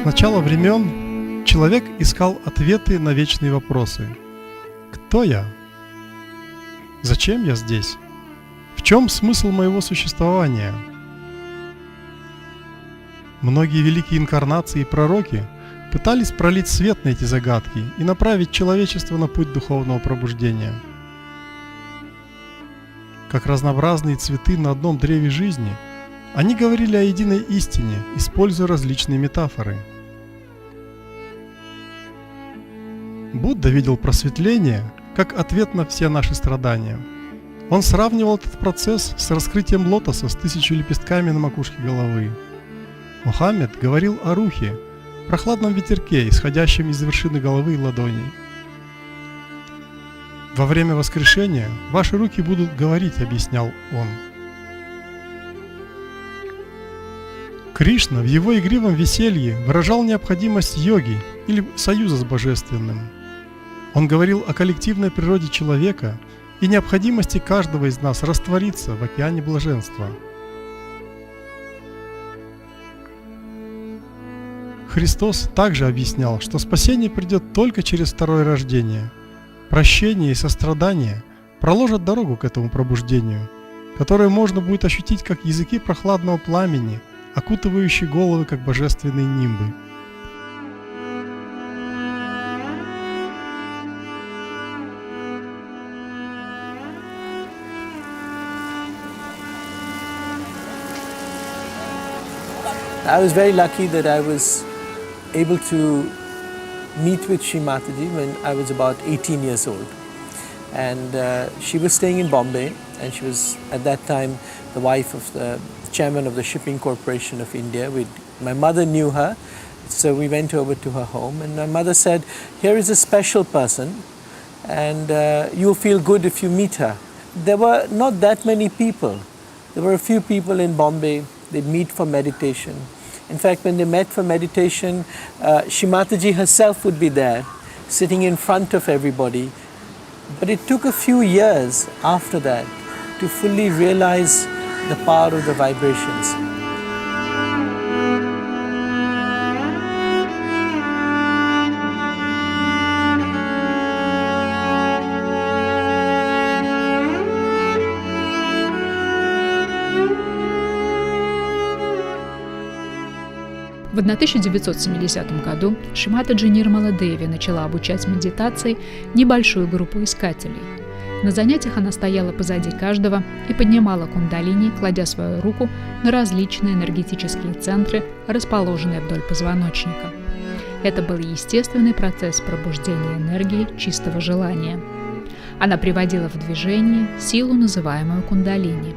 С начала времен человек искал ответы на вечные вопросы. Кто я? Зачем я здесь? В чем смысл моего существования? Многие великие инкарнации и пророки пытались пролить свет на эти загадки и направить человечество на путь духовного пробуждения. Как разнообразные цветы на одном древе жизни, они говорили о единой истине, используя различные метафоры. Будда видел просветление как ответ на все наши страдания. Он сравнивал этот процесс с раскрытием лотоса с 1000 лепестками на макушке головы. Мухаммед говорил о рухе, прохладном ветерке, исходящем из вершины головы и ладоней. Во время воскрешения ваши руки будут говорить, объяснял он. Кришна в его игривом веселье выражал необходимость йоги или союза с Божественным. Он говорил о коллективной природе человека и необходимости каждого из нас раствориться в океане блаженства. Христос также объяснял, что спасение придет только через второе рождение. Прощение и сострадание проложат дорогу к этому пробуждению, которое можно будет ощутить как языки прохладного пламени, окутывающие головы как божественные нимбы. I was very lucky that I was able to meet with Shri Mataji when I was about 18 years old. And she was staying in Bombay, and she was at that time the wife of the chairman of the Shipping Corporation of India. My mother knew her, so we went over to her home, and my mother said, "Here is a special person, and you'll feel good if you meet her." There were not that many people. There were a few people in Bombay. They'd meet for meditation. In fact, when they met for meditation, Shri Mataji herself would be there, sitting in front of everybody. But it took a few years after that to fully realize the power of the vibrations. В 1970 году Шри Матаджи Нирмала Деви начала обучать медитации небольшую группу искателей. На занятиях она стояла позади каждого и поднимала кундалини, кладя свою руку на различные энергетические центры, расположенные вдоль позвоночника. Это был естественный процесс пробуждения энергии чистого желания. Она приводила в движение силу, называемую кундалини.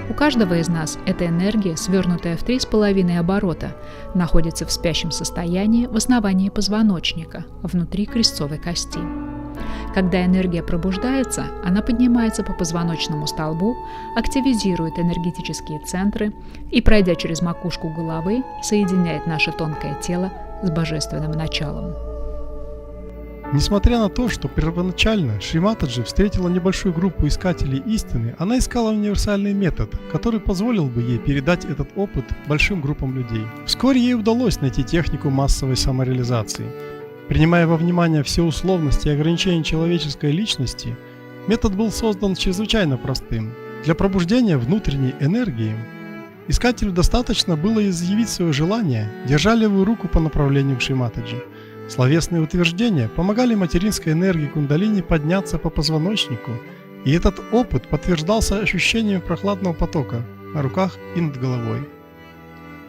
У каждого из нас эта энергия, свернутая в 3,5 оборота, находится в спящем состоянии в основании позвоночника, внутри крестцовой кости. Когда энергия пробуждается, она поднимается по позвоночному столбу, активизирует энергетические центры и, пройдя через макушку головы, соединяет наше тонкое тело с божественным началом. Несмотря на то, что первоначально Шри Матаджи встретила небольшую группу искателей истины, она искала универсальный метод, который позволил бы ей передать этот опыт большим группам людей. Вскоре ей удалось найти технику массовой самореализации. Принимая во внимание все условности и ограничения человеческой личности, метод был создан чрезвычайно простым. Для пробуждения внутренней энергии искателю достаточно было изъявить свое желание, держа левую руку по направлению к Шри Матаджи. Словесные утверждения помогали материнской энергии кундалини подняться по позвоночнику, и этот опыт подтверждался ощущением прохладного потока на руках и над головой.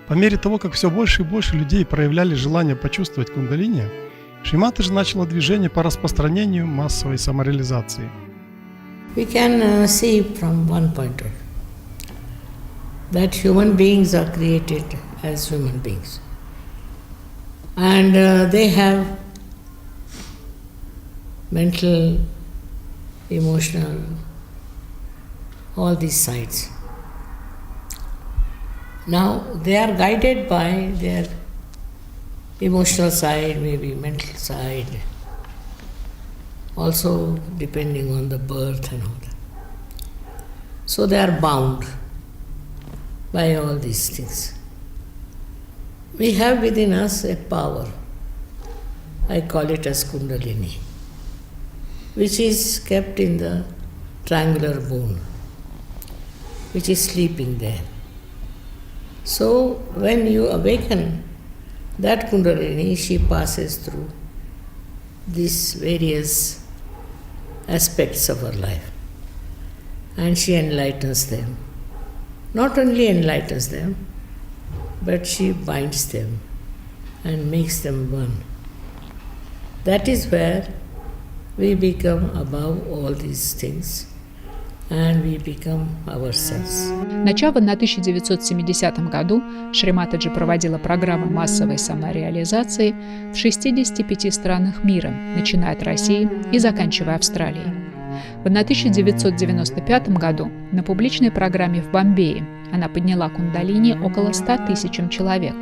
По мере того, как все больше и больше людей проявляли желание почувствовать кундалини, Шри Матаджи начала движение по распространению массовой самореализации. We can see from one point of view that human beings are created as human beings. And they have mental, emotional, all these sides. Now they are guided by their emotional side, maybe mental side, also depending on the birth and all that. So they are bound by all these things. We have within us a power, I call it as Kundalini, which is kept in the triangular bone, which is sleeping there. So when you awaken that Kundalini, she passes through these various aspects of her life and she enlightens them. Not only enlightens them, but she binds them and makes them one. That is where we become above all these things and we become ourselves. Начав в 1970 году, Шри Матаджи проводила программы массовой самореализации в 65 странах мира, начиная от России и заканчивая Австралией. В 1995 году на публичной программе в Бомбее она подняла кундалини около 100 тысячам человек.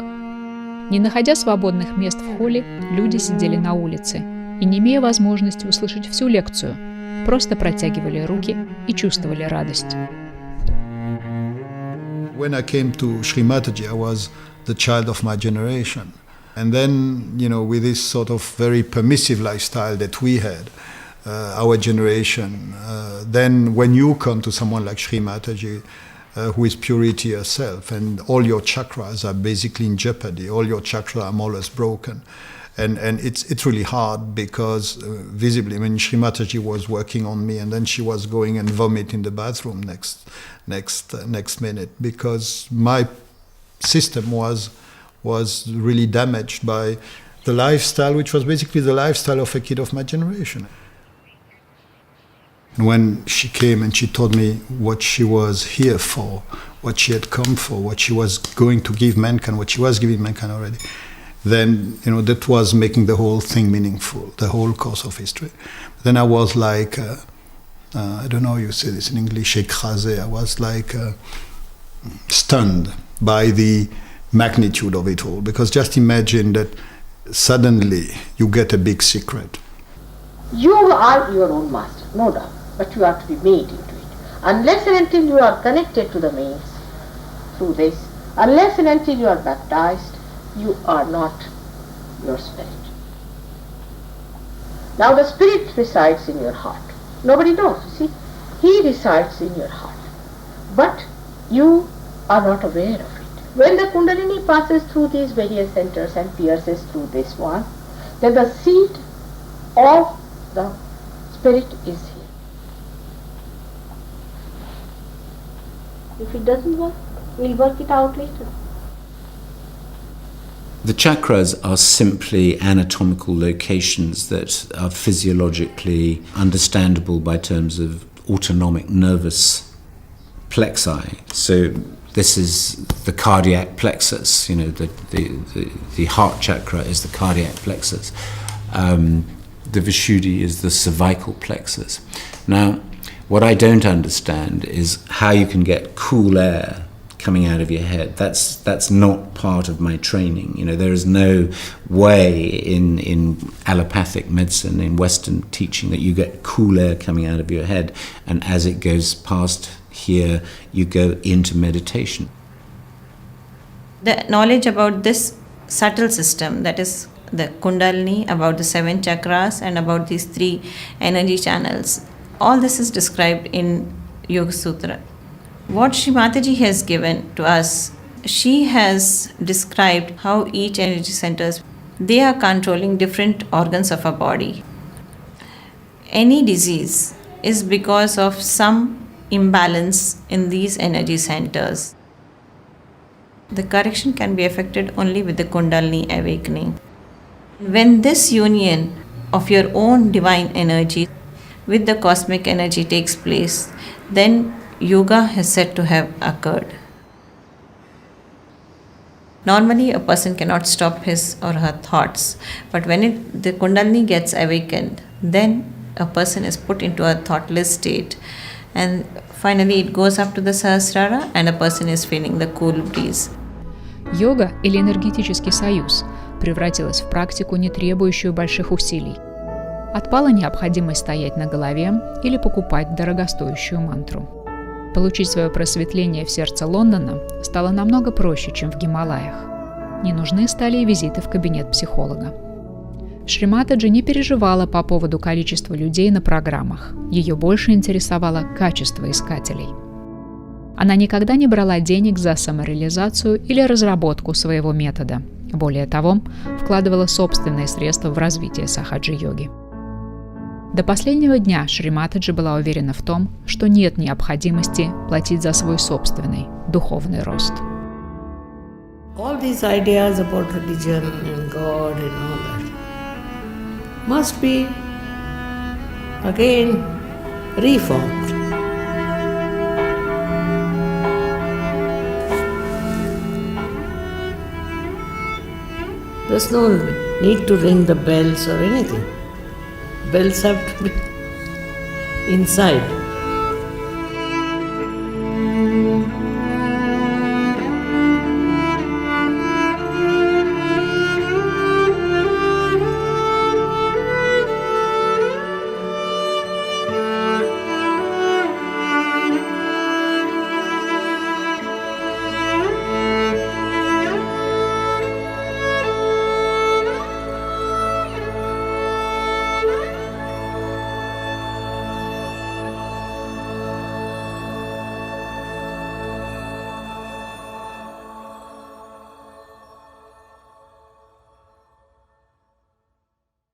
Не находя свободных мест в холле, люди сидели на улице и, не имея возможности услышать всю лекцию, просто протягивали руки и чувствовали радость. When I came to Sri Mataji, I was the child of my generation. And then, with this sort of very permissive lifestyle that we had, our generation, then when you come to someone like Sri Mataji, who is purity herself, and all your chakras are basically in jeopardy, all your chakras are more or less broken. And it's really hard because visibly, Sri Mataji was working on me, and then she was going and vomit in the bathroom next minute because my system was really damaged by the lifestyle, which was basically the lifestyle of a kid of my generation. And when she came and she told me what she was here for, what she had come for, what she was going to give mankind, what she was giving mankind already, then that was making the whole thing meaningful, the whole course of history. Then I was like, I don't know how you say this in English, écrasé. I was like stunned by the magnitude of it all. Because just imagine that suddenly you get a big secret. You are your own master, no doubt, but you have to be made into it. Unless and until you are connected to the means through this, unless and until you are baptized, you are not your spirit. Now the spirit resides in your heart. Nobody knows, you see. He resides in your heart. But you are not aware of it. When the Kundalini passes through these various centers and pierces through this one, then the seed of the spirit is here. If it doesn't work, we'll work it out later. The chakras are simply anatomical locations that are physiologically understandable by terms of autonomic nervous plexi. So this is the cardiac plexus, the heart chakra is the cardiac plexus. The Vishuddhi is the cervical plexus. Now, what I don't understand is how you can get cool air coming out of your head. That's not part of my training. There is no way in allopathic medicine, in Western teaching, that you get cool air coming out of your head, and as it goes past here, you go into meditation. The knowledge about this subtle system, that is the Kundalini, about the 7 chakras, and about these 3 energy channels, all this is described in Yoga Sutra. What Sri Mataji has given to us, she has described how each energy centers, they are controlling different organs of our body. Any disease is because of some imbalance in these energy centers. The correction can be effected only with the Kundalini awakening. When this union of your own divine energy with the cosmic energy takes place, then yoga is said to have occurred. Normally, a person cannot stop his or her thoughts, but when the Kundalini gets awakened, then a person is put into a thoughtless state, and finally it goes up to the Sahasrara, and a person is feeling the cool breeze. Йога или энергетический союз превратилась в практику, не требующую больших усилий. Отпала необходимость стоять на голове или покупать дорогостоящую мантру. Получить свое просветление в сердце Лондона стало намного проще, чем в Гималаях. Не нужны стали и визиты в кабинет психолога. Шриматаджи не переживала по поводу количества людей на программах. Ее больше интересовало качество искателей. Она никогда не брала денег за самореализацию или разработку своего метода. Более того, вкладывала собственные средства в развитие сахаджа-йоги. До последнего дня Шриматаджи была уверена в том, что нет необходимости платить за свой собственный духовный рост. All these ideas about religion and God and all that must be again reformed. There's no need to ring the bells or anything. Bells have to be inside.